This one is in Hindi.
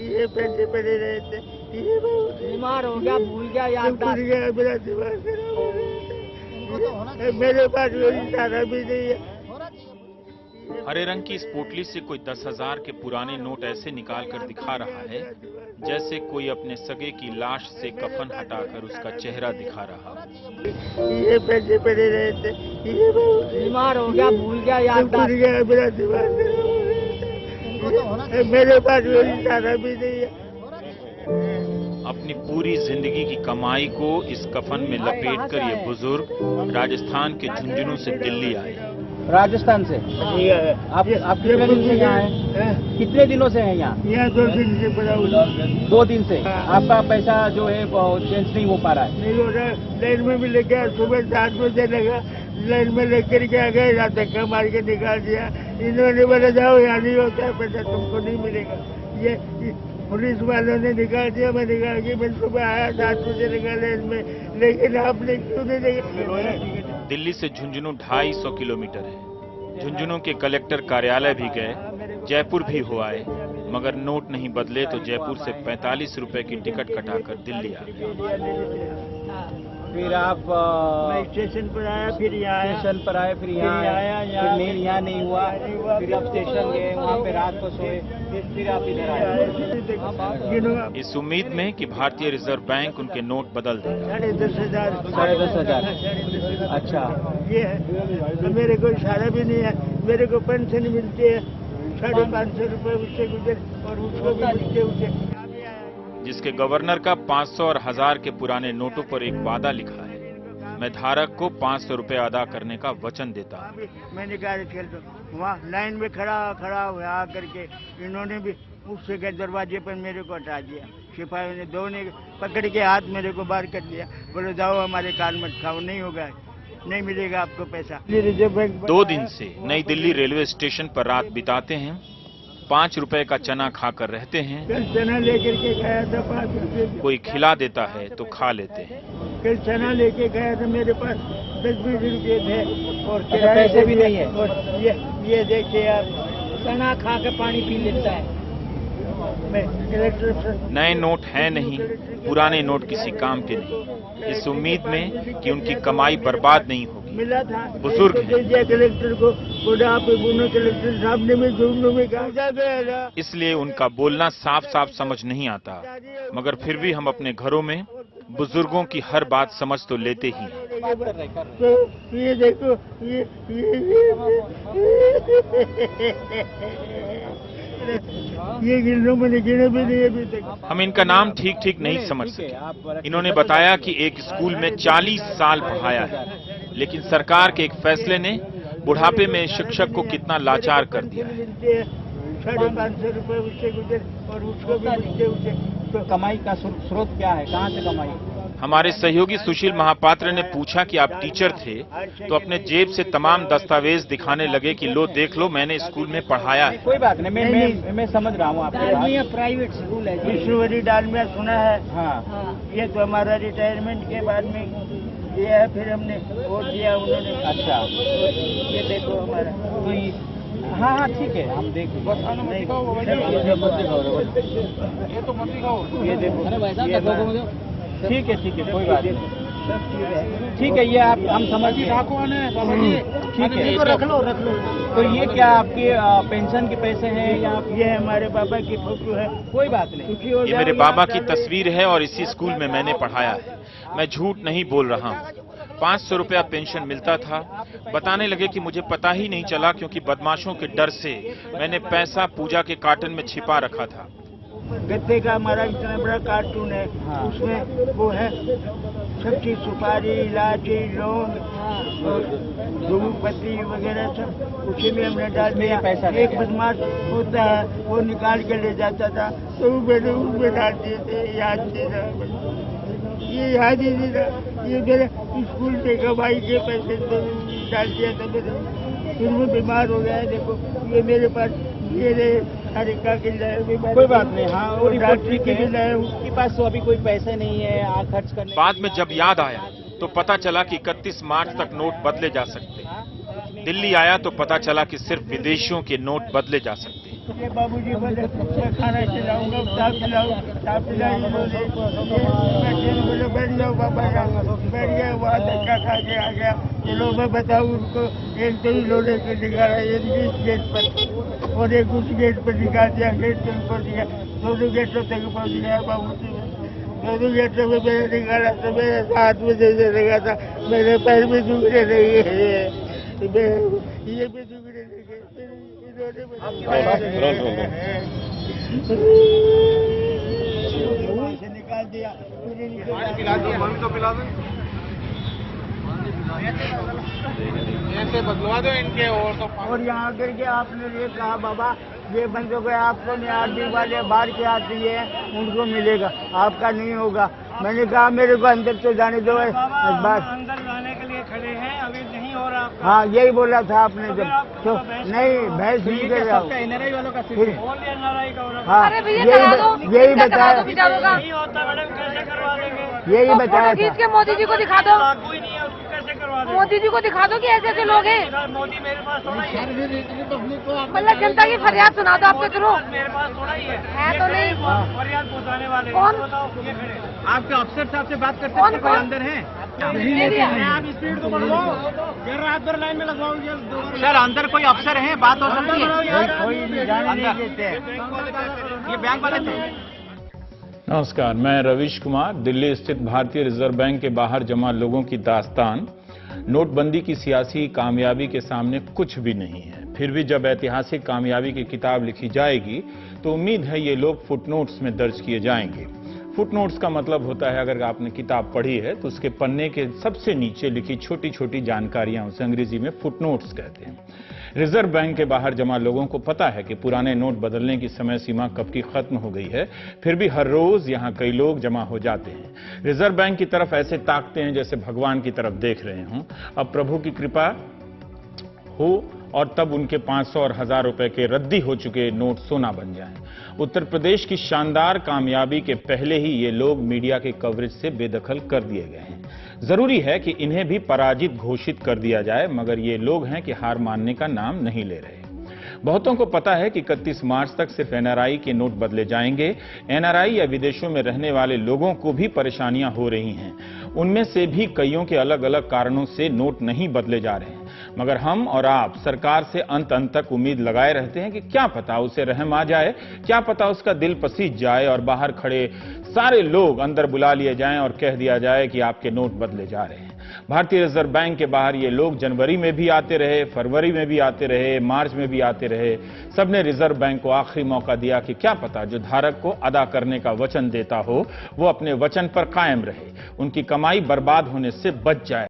ये पैसे पड़े रहे थे, ये बीमार हो गया, भूल गया, याद भूल गया, मेरा दिमाग खराब हो गया। मेरे पास कोई सारा भी नहीं है। हरे रंग की इस पोटली से कोई 10,000 के पुराने नोट ऐसे निकाल कर दिखा रहा है जैसे कोई अपने सगे की लाश से कफन हटाकर उसका चेहरा दिखा रहा हो। ये पैसे पड़े रहे थे, ये बीमार हो गया, भूल गया, याद भूल गया, मेरा दिमाग खराब हो गया। मेरे पास कोई सारा भी नहीं है। अपनी पूरी जिंदगी की कमाई को इस कफन में लपेटकर ये बुजुर्ग राजस्थान के झुंझुनू से दिल्ली आए। राजस्थान से आप कितने दिन से यहाँ हैं? कितने दिनों से हैं यहाँ? यहाँ 2 दिन से पड़ा हूँ। 2 दिन से आपका पैसा जो है चेंज नहीं हो पा रहा है? नहीं हो रहा, लाइन में भी लेके सुबह 7 बजे लगा, लाइन में लेकर के आ गए, रात धक्का मार के निकाल दिया। इन्होंने बोला जाओ, यहाँ नहीं होता है पैसा, तुमको नहीं मिलेगा। ये पुलिस वालों ने निकाल दिया, मैं निकाल के मैं सुबह आया 7 बजे निकाले इसमें, लेकिन आपने क्यों नहीं निकाला? दिल्ली से झुंझुनू 250 किलोमीटर है। झुंझुनू के कलेक्टर कार्यालय भी गए, जयपुर भी हो आए, मगर नोट नहीं बदले तो जयपुर से 45 रुपए की टिकट कटाकर दिल्ली आ गए। फिर आप स्टेशन पर आया, फिर यहाँ आया, स्टेशन पर आए, फिर यहाँ आया, फिर मेल यहाँ नहीं हुआ, फिर आप स्टेशन गए, वहाँ पे रात को सोए, फिर आप इधर आए। इस उम्मीद में कि भारतीय रिजर्व बैंक उनके नोट बदल देगा। 10,500। 10,500। अच्छा, ये है, मेरे को इशारा भी नहीं है, मेरे को पेंशन मिलती है 550 रुपए, उससे गुजर और उसको भी मिलते उसे। जिसके गवर्नर का 500 और 1000 के पुराने नोटों पर एक वादा लिखा है, मैं धारक को 500 रुपए अदा करने का वचन देता हूँ। मैंने कहा चल, वहाँ लाइन में खड़ा हुआ आकर के इन्होंने भी उससे के दरवाजे पर मेरे को हटा दिया। सिपाहियों ने 2 ने पकड़ के हाथ मेरे को बाहर कर दिया, बोले जाओ हमारे कान मत खाओ, नहीं होगा, नहीं मिलेगा आपको पैसा। 2 दिन से नई दिल्ली रेलवे स्टेशन पर रात बिताते हैं, 5 रुपए का चना खाकर रहते हैं। कल चना लेकर के खाया था 5 रुपए। कोई खिला देता है तो खा लेते हैं। कल चना लेके गया था, मेरे पास 10-20 रुपए थे और पैसे भी नहीं है। और ये देखिए आप, चना खा के पानी पी लेता है। मैं कलेक्टर नए नोट हैं नहीं, पुराने नोट किसी काम के नहीं, इस उम्मीद में कि उनकी कमाई बर्बाद नहीं होगी। मिला था, बुजुर्ग हैं। कलेक्टर को बोला आप कलेक्टर साहब ने मैं झुंझुनू में कहा, इसलिए उनका बोलना साफ साफ समझ नहीं आता, मगर फिर भी हम अपने घरों में बुजुर्गों की हर बात समझ तो लेते ही हैं। तो ये देखो, ये गिनों मैंने गिने भी नहीं अभी तक। हम इनका नाम ठीक ठीक नहीं समझ सके। इन्होंने बताया कि एक स्कूल में 40 साल पढ़ाया है, लेकिन सरकार के एक फैसले ने बुढ़ापे में शिक्षक को कितना लाचार कर दिया है। 550 रुपए उससे गुजर और उसको भी मिलते उसे। तो कमाई का स्रोत क्या है, कहाँ से कमाई? हमारे सहयोगी सुशील महापात्र ने पूछा कि आप टीचर थे तो अपने जेब से तमाम दस्तावेज दिखाने लगे कि लो देख लो, मैंने स्कूल में पढ़ाया है। कोई बात नहीं, मैं समझ रहा हूँ आपके बात। प्राइवेट स्कूल है। विष्णुवरी डालमिया सुना है? हाँ, ये तो हमारा रिटायरमेंट के बाद में ये है, फिर हमने वोट दिया उन्होंने। अच्छा, ये देखो हमारा। हाँ हाँ ठीक है, हम देख ये देखो, ठीक है, कोई बात नहीं, ठीक है, ये आप हम समझ गए। ठीक है, रख लो। तो ये क्या आपके पेंशन के पैसे हैं या ये हमारे पापा की फोटो है। कोई बात नहीं, ये मेरे बाबा की तस्वीर है और इसी स्कूल में मैंने पढ़ाया है। मैं झूठ नहीं बोल रहा हूँ। 500 रुपया पेंशन मिलता था। बताने लगे कि मुझे पता ही नहीं चला क्योंकि बदमाशों के डर से मैंने पैसा पूजा के कार्टन में छिपा रखा था। गत्ते का हमारा इतना बड़ा कार्टून है, हाँ। उसमें वो है सब चीज, सुपारी, इलायची, लौंग, धूपपत्ती वगैरह सब उसी में हमने डाल दिया। पैसा एक बदमाश होता है, वो निकाल के ले जाता था, तो मैंने उसमें डाल दिए थे। याद नहीं रहा, ये याद ही नहीं रहा। ये मेरे स्कूल से कमाई के पैसे डाल दिया था मैंने, फिर मैं बीमार हो गया। देखो ये मेरे पास ये का किला है। कोई बात नहीं, हाँ, वो रिपोर्ट डॉक्टरी की किला है, उसके पास तो अभी कोई पैसे नहीं है खर्च करने। बाद में जब याद आया तो पता चला कि 31 मार्च तक नोट बदले जा सकते हैं। दिल्ली आया तो पता चला कि सिर्फ विदेशियों के नोट बदले जा सकते हैं। ये बाबूजी बोले मैं खाना खिलाऊंगा, साफ पिलाऊंगी बोले। बोले बैठ जाओ पापा, बैठ गया, वहाँ धक्का खा के आ गया। चलो मैं बताऊँ उनको, एक तो ही लोने से निकाला, एक इस गेट पर और एक उस गेट पर निकाल दिया, गेट पर ऊपर दिया, दोनों गेटों तक पहुँच गया बाबूजी। दोनों गेटों में मैंने निकाला तो मेरे हाथ में जैसे लगा था, मेरे पैर में दुखने लगे, ये भी दुखने लगे। इन्होंने निकाल दिया, तो पिला दो, ऐसे बदलवा दो इनके। और यहाँ करके आपने ये कहा बाबा ये बंदों को आपको नहीं, आरती वाले बाहर के आती है उनको मिलेगा, आपका नहीं होगा। मैंने कहा मेरे को अंदर तो जाने दो बात। अंदर जाने के लिए खड़े हैं, अभी नहीं हो रहा। हाँ यही बोला था आपने जब तो नहीं भैंस नहीं कर रहा हूँ। एनआरआई वालों का फिर एनआरआई का हाँ यही बताया, नहीं होता मैडम, कैसे करवा देंगे? यही बताया था। के मोदी जी को दिखा दो, लागू ही नहीं है, उसको कैसे करवा देंगे? मोदी जी को दिखा दो कि ऐसे ऐसे लोग हैं। मोदी मेरे पास थोड़ा ही है, मतलब जनता की फरियाद सुना दो आपके थ्रू। मेरे पास थोड़ा ही है तो नहीं फरियाद पहुँचाने वाले। कौन? बताओ ये खड़े आपके अफसर साहब से बात करते कौन हैं, कौन? अंदर हैं? नहीं आप स्पीड को बढ़वाओ, रात भर लाइन में लगवाओगे। सर अंदर कोई अफसर हैं, बात हो सकती है? कोई जाने नहीं देते हैं। ये बैंक वाले थे। नमस्कार, मैं रवीश कुमार। दिल्ली स्थित भारतीय रिजर्व बैंक के बाहर जमा लोगों की दास्तान नोटबंदी की सियासी कामयाबी के सामने कुछ भी नहीं है। फिर भी जब ऐतिहासिक कामयाबी की किताब लिखी जाएगी तो उम्मीद है ये लोग फुटनोट्स में दर्ज किए जाएंगे। फुटनोट्स का मतलब होता है, अगर आपने किताब पढ़ी है तो उसके पन्ने के सबसे नीचे लिखी छोटी छोटी जानकारियां, उसे अंग्रेजी में फुटनोट्स कहते हैं। रिजर्व बैंक के बाहर जमा लोगों को पता है कि पुराने नोट बदलने की समय सीमा कब की खत्म हो गई है, फिर भी हर रोज यहां कई लोग जमा हो जाते हैं। रिजर्व बैंक की तरफ ऐसे ताकते हैं जैसे भगवान की तरफ देख रहे हों। अब प्रभु की कृपा हो और तब उनके 500 और 1000 रुपए के रद्दी हो चुके नोट सोना बन जाएं। उत्तर प्रदेश की शानदार कामयाबी के पहले ही ये लोग मीडिया के कवरेज से बेदखल कर दिए गए हैं। जरूरी है कि इन्हें भी पराजित घोषित कर दिया जाए, मगर ये लोग हैं कि हार मानने का नाम नहीं ले रहे। बहुतों को पता है कि 31 मार्च तक सिर्फ एनआरआई के नोट बदले जाएंगे। एनआरआई या विदेशों में रहने वाले लोगों को भी परेशानियां हो रही हैं। उनमें से भी कईयों के अलग अलग कारणों से नोट नहीं बदले जा रहे हैं, मगर हम और आप सरकार से अंत तक उम्मीद लगाए रहते हैं कि क्या पता उसे रहम आ जाए, क्या पता उसका दिल पसीज जाए और बाहर खड़े सारे लोग अंदर बुला लिए जाएं और कह दिया जाए कि आपके नोट बदले जा रहे हैं। भारतीय रिजर्व बैंक के बाहर ये लोग जनवरी में भी आते रहे, फरवरी में भी आते रहे, मार्च में भी आते रहे। सबने रिजर्व बैंक को आखिरी मौका दिया कि क्या पता जो धारक को अदा करने का वचन देता हो वो अपने वचन पर कायम रहे, उनकी कमाई बर्बाद होने से बच जाए।